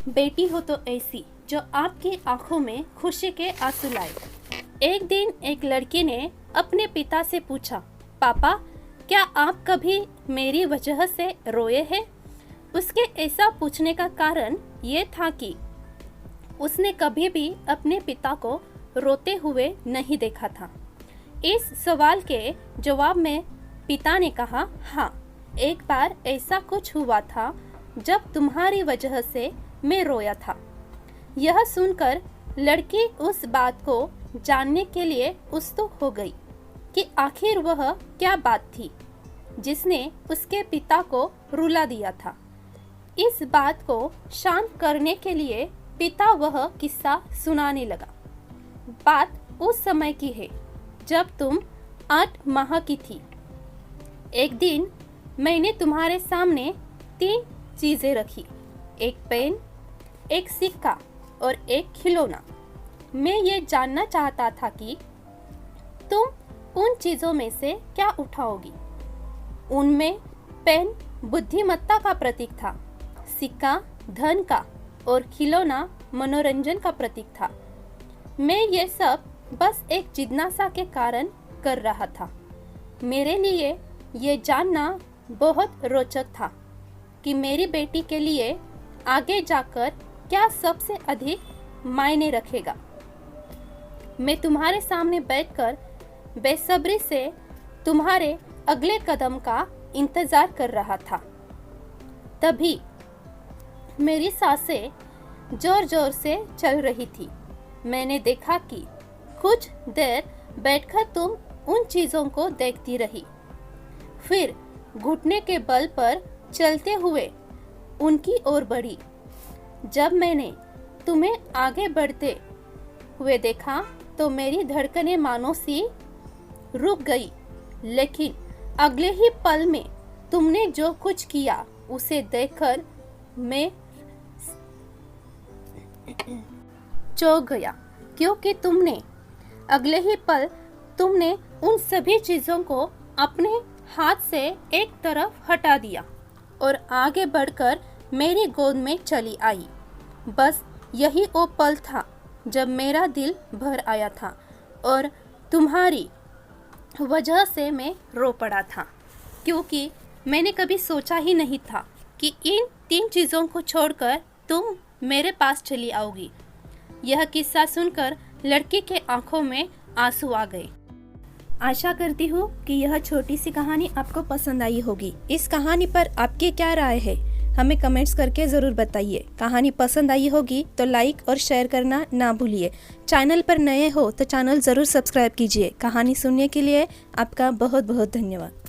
बेटी हो तो ऐसी जो आपकी आंखों में खुशी के आंसू लाए। एक दिन एक लड़की ने अपने पिता से पूछा, पापा क्या आप कभी मेरी वजह से रोए हैं? उसके ऐसा पूछने का कारण ये था कि उसने कभी भी अपने पिता को रोते हुए नहीं देखा था। इस सवाल के जवाब में पिता ने कहा, हाँ, एक बार ऐसा कुछ हुआ था जब तुम्हारी वजह से मैं रोया था। यह सुनकर लड़की उस बात को जानने के लिए उत्सुक हो गई कि आखिर वह क्या बात थी जिसने उसके पिता को रुला दिया था। इस बात को शांत करने के लिए पिता वह किस्सा सुनाने लगा। बात उस समय की है जब तुम 8 माह की थी। एक दिन मैंने तुम्हारे सामने 3 चीजें रखी, एक पेन, एक सिक्का और एक खिलौना। मैं ये जानना चाहता था कि तुम उन चीजों में से क्या उठाओगी। उनमें पेन बुद्धिमत्ता का प्रतीक था, सिक्का धन का और खिलौना मनोरंजन का प्रतीक था। मैं ये सब बस एक जिज्ञासा के कारण कर रहा था। मेरे लिए ये जानना बहुत रोचक था कि मेरी बेटी के लिए आगे जाकर क्या सबसे अधिक मायने रखेगा। मैं तुम्हारे सामने बैठकर बेसब्री से तुम्हारे अगले कदम का इंतजार कर रहा था। तभी मेरी सांसें जोर जोर से चल रही थी। मैंने देखा कि कुछ देर बैठकर तुम उन चीजों को देखती रही, फिर घुटने के बल पर चलते हुए उनकी ओर बढ़ी। जब मैंने तुम्हें आगे बढ़ते हुए देखा तो मेरी धड़कनें मानो सी रुक गई, लेकिन अगले ही पल में तुमने जो कुछ किया उसे देखकर मैं चौंक गया, क्योंकि अगले ही पल तुमने उन सभी चीजों को अपने हाथ से एक तरफ हटा दिया और आगे बढ़कर मेरी गोद में चली आई। बस यही वो पल था जब मेरा दिल भर आया था और तुम्हारी वजह से मैं रो पड़ा था, क्योंकि मैंने कभी सोचा ही नहीं था कि इन 3 चीज़ों को छोड़कर तुम मेरे पास चली आओगी। यह किस्सा सुनकर लड़की के आंखों में आंसू आ गए। आशा करती हूँ कि यह छोटी सी कहानी आपको पसंद आई होगी। इस कहानी पर आपकी क्या राय है, हमें कमेंट्स करके ज़रूर बताइए। कहानी पसंद आई होगी तो लाइक और शेयर करना ना भूलिए। चैनल पर नए हो तो चैनल ज़रूर सब्सक्राइब कीजिए। कहानी सुनने के लिए आपका बहुत बहुत धन्यवाद।